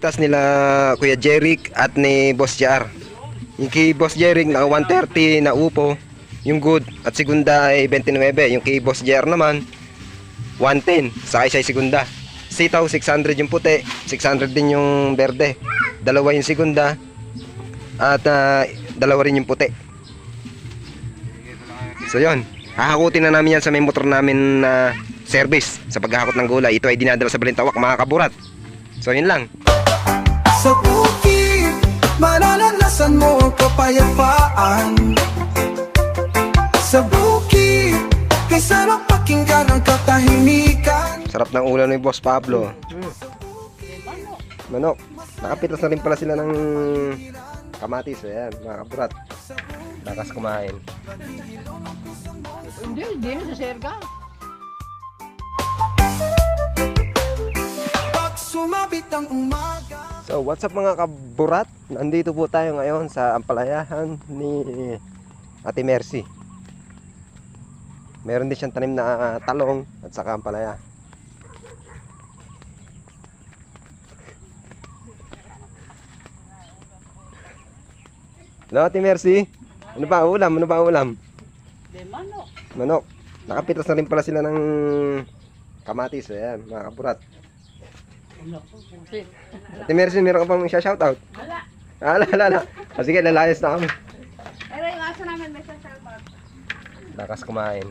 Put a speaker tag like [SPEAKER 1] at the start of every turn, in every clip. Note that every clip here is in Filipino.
[SPEAKER 1] pitas nila Kuya Jeric at ni Boss Jar. Yung kay Boss Jeric na 130 na upo, yung good, at segunda ay 29. Yung kay Boss Jar naman 110 sa isa segunda. Sitaw 600 yung puti, 600 din yung berde. Dalawa yung segunda at dalawa rin yung puti. So yun, hahakutin na namin yan sa may motor namin na service sa paghahakot ng gulay. Ito ay dinadala sa Balintawak, mga kaburat. So yun lang.
[SPEAKER 2] Sa bukid, mararanasan mo ang kapayapaan. Sa bukid, kay sarap pakinggan ang katahimikan.
[SPEAKER 1] Sarap ng ulam ni Boss Pablo. Manok. Nakapitas na rin pala sila ng kamatis. Ayan, mga kaburat. Lakas kumain.
[SPEAKER 3] Hindi na sa serga.
[SPEAKER 2] Sumabit ang umaga.
[SPEAKER 1] So what's up mga kaburat? Nandito po tayo ngayon sa ampalayahan ni Ate Mercy. Meron din siyang tanim na talong at saka ampalaya. Hello Ate Mercy. Ano ba ulam? Ano ba ulam?
[SPEAKER 3] Manok.
[SPEAKER 1] Manok. Nakapitas na rin pala sila ng kamatis. Ayan mga kaburat. Ate Mercy, meron ka pang shoutout?
[SPEAKER 3] Wala.
[SPEAKER 1] Wala. Sige, lalayas na kami.
[SPEAKER 3] Pero yung aso namin may sasalpag.
[SPEAKER 1] Lakas kumain.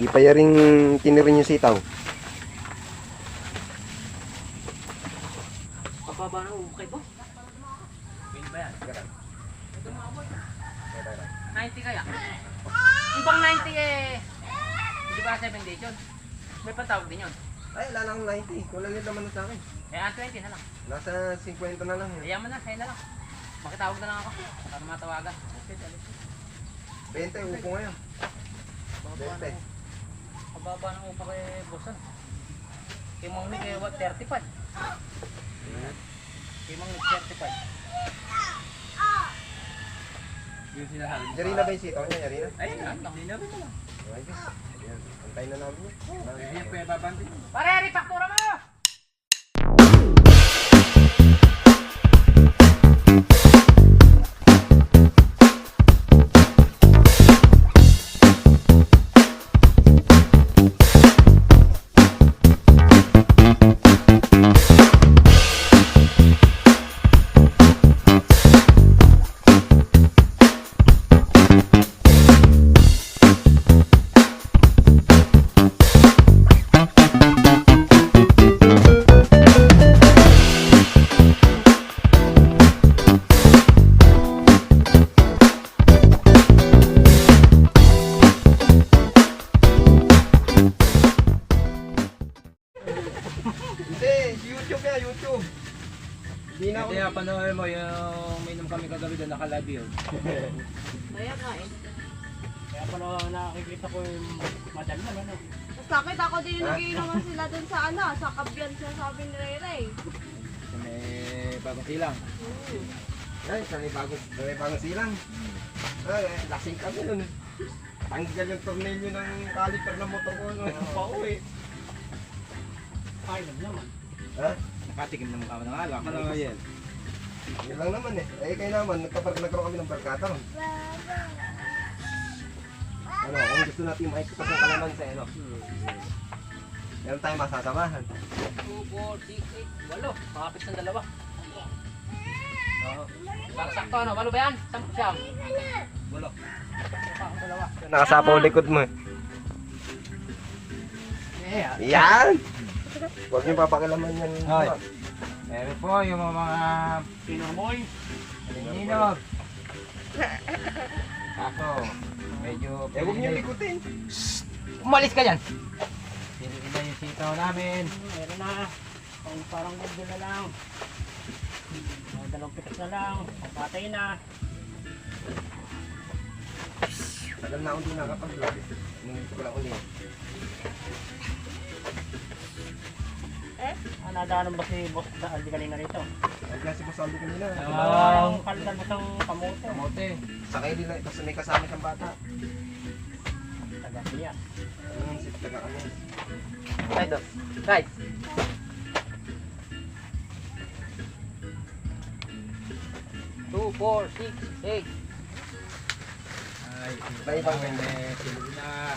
[SPEAKER 1] Hindi pa yaring tinirin yung sitaw.
[SPEAKER 3] Pababa na ukay po. Win ba yan? 90 kaya? Yung pang 90 eh. Hindi ba 7 days yun? May patawag din yun.
[SPEAKER 1] Ay, wala na akong 90. Kulang yun naman sa akin.
[SPEAKER 3] Eh, 20 na lang.
[SPEAKER 1] Nasa 50 na lang.
[SPEAKER 3] Ayaman na, sa'yo na lang. Makitawag na lang ako. Para matawagan.
[SPEAKER 1] 20, upo ngayon.
[SPEAKER 3] Pababa na
[SPEAKER 1] 20.
[SPEAKER 3] Pababa ng upa kay Bosan. Kay Mang Nick eh, what? 35. Kay Mang Nick 35.
[SPEAKER 1] Yarina ba yung sitaw niya? Yarina?
[SPEAKER 3] Ay, hindi na rin na lang.
[SPEAKER 1] Ay, yan. Antayin na namin yun.
[SPEAKER 3] Ayan, kuya babantin. Pare, repaktura mo!
[SPEAKER 1] YouTube ya, YouTube. Hindi na ako.
[SPEAKER 4] Kaya panoorin mo yung minum kami kagabi doon, nakalive yun.
[SPEAKER 3] Kaya nga eh.
[SPEAKER 4] Kaya nakikita ko yung madal na ano.
[SPEAKER 5] Tapos nakita ko din yung nagiinuman sila dun sa ano, sa Kabyan siya sabi ni Ray.
[SPEAKER 4] So, may bagong silang.
[SPEAKER 1] Ay, may bagong silang. Ay, lasing kami nun. Tanggal yung tornilyo ng caliper ng motor ko nung pauwi.
[SPEAKER 4] Ay, naman.
[SPEAKER 1] Ha?
[SPEAKER 4] Nakatikim naman kami ng alak. Ano nga yan?
[SPEAKER 1] Yun lang naman eh. Eh, kayo naman, nagkaroon kami ng barkada. Ano, kung gusto natin makikita sa kalamansi, ano? Meron tayong masasamahan.
[SPEAKER 3] 2, 4, 6, 8, 8. Makapit ng dalawa. Oo. Para sakto ano, walo ba yan? Siyam. Walo. Dalawa.
[SPEAKER 1] Nakasapaw likod mo eh.
[SPEAKER 4] Yeah.
[SPEAKER 1] Yan! Huwag niyo papakilaman yan.
[SPEAKER 4] Hoy. Meron po yung mga pinamoy. Ninog. Ako. Medyo...
[SPEAKER 1] Eh, huwag niyo likutin.
[SPEAKER 4] Umalis ka dyan! Pinili na yung sitaw namin. Meron na. Parang gusto na lang. Dalawang pitas na lang. Patay na.
[SPEAKER 1] Tagal na akong di nakapag-vlog. Nung ko lang ulit.
[SPEAKER 4] Nadaanan ba si Boss Aldi kanina rito?
[SPEAKER 1] Ay, kasi boss Aldo kanina.
[SPEAKER 4] Ang kaldan mo ng kamote.
[SPEAKER 3] Kamote.
[SPEAKER 1] Sakay nila, tapos may kasama siyang bata.
[SPEAKER 4] Taga siya.
[SPEAKER 1] Si taga ano.
[SPEAKER 3] Side up. Side. Two, 4, 6, 8.
[SPEAKER 4] Ay,
[SPEAKER 1] Iba-ibang ganda.
[SPEAKER 4] Siluna.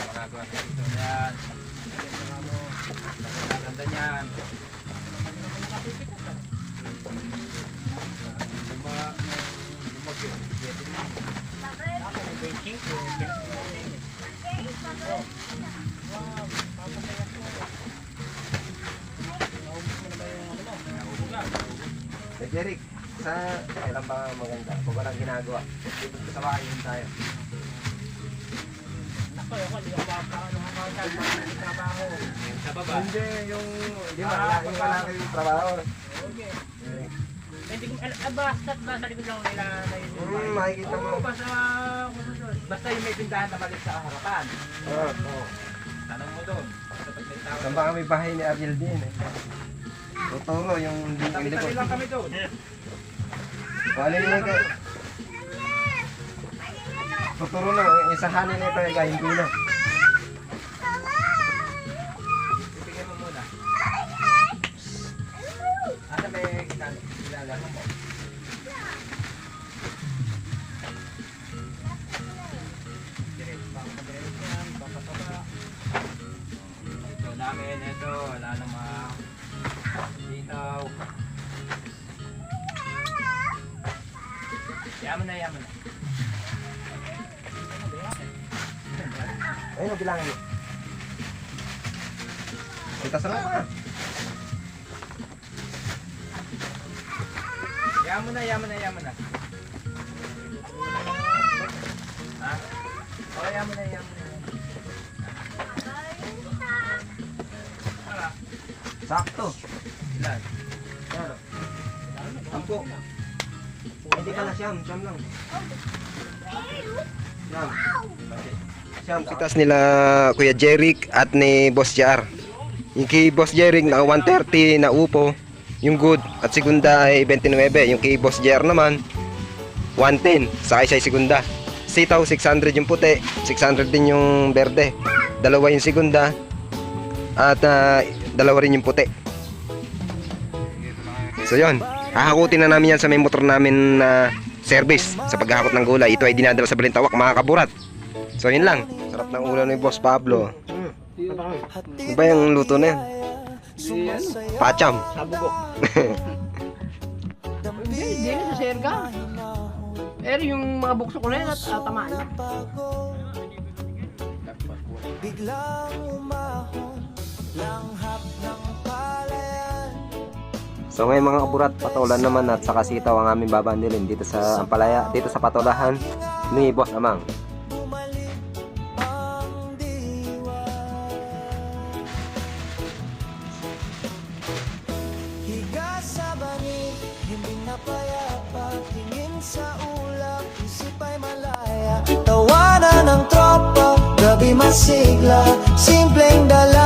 [SPEAKER 4] Magagawa na dito yan. Ganda niyan.
[SPEAKER 1] Eh, Jeric, sa kailan ba maganda? Kung walang ginagawa. Dito sa bahay yun tayo.
[SPEAKER 4] Sa baba.
[SPEAKER 1] Hindi, yung... Di ba, wala kayong trabaho.
[SPEAKER 4] Hindi ko basta sa likod lang nila na yun.
[SPEAKER 1] Makikita mo.
[SPEAKER 4] Oo, basta yung may pindahan na balik sa harapan.
[SPEAKER 1] Oo.
[SPEAKER 4] Tanong mo doon. Basta pag may tao.
[SPEAKER 1] Saan ba kami bahay ni Ariel din eh? Tuturo yung
[SPEAKER 4] Tabi-tabi lang kami doon.
[SPEAKER 1] Wala nila ka. Tuturo na, isang hanin nito yung gahin ko na.
[SPEAKER 4] Ibigay mo muna. Asa may kilala mo? Ito namin, ito, wala namang ditaw. Yaman na, yaman na.
[SPEAKER 1] Ayun, bilangin mo. Kita sa mga.
[SPEAKER 4] Yaman na, yaman na, yaman na. Ha? Oh, yaman na, yaman na.
[SPEAKER 1] Sakto.
[SPEAKER 4] Ilan?
[SPEAKER 1] Ano? Sampo. Hindi ka na siyam lang. Siyam. Siyam. Kitas nila Kuya Jeric at ni Boss Jar. Yung kay Boss Jeric naka 130 na upo. Yung good at segunda ay 29. Yung kay Boss Jar naman 110. Sakay siya segunda. Sitaw 600 yung puti. 600 din yung berde. Dalawa yung segunda. At dalawa rin yung puti. So yun, hahakutin na namin yan sa may motor namin na service sa paghahakot ng gulay. Ito ay dinadala sa Balintawak mga kaburat. So yun lang, sarap ng ulam ni Boss Pablo. Ano ba yung luto na yan? Pacham.
[SPEAKER 3] Sabugok. Hindi na sa serga. Pero yung mga bukso ko na yan at tamaan.
[SPEAKER 2] Biglang umahon, langhap ng palayan.
[SPEAKER 1] So ngayon mga kaburat, patulan naman at saka sitaw ang aming babandilin dito sa Ampalaya, dito sa patulahan ni Boss Amang.
[SPEAKER 2] Bumalik ang diwa. Higa sa bangin, hindi na payapa. Tingin sa ulap, isip ay malaya. Tawanan ng tropa, gabi masigla. Simpleng dala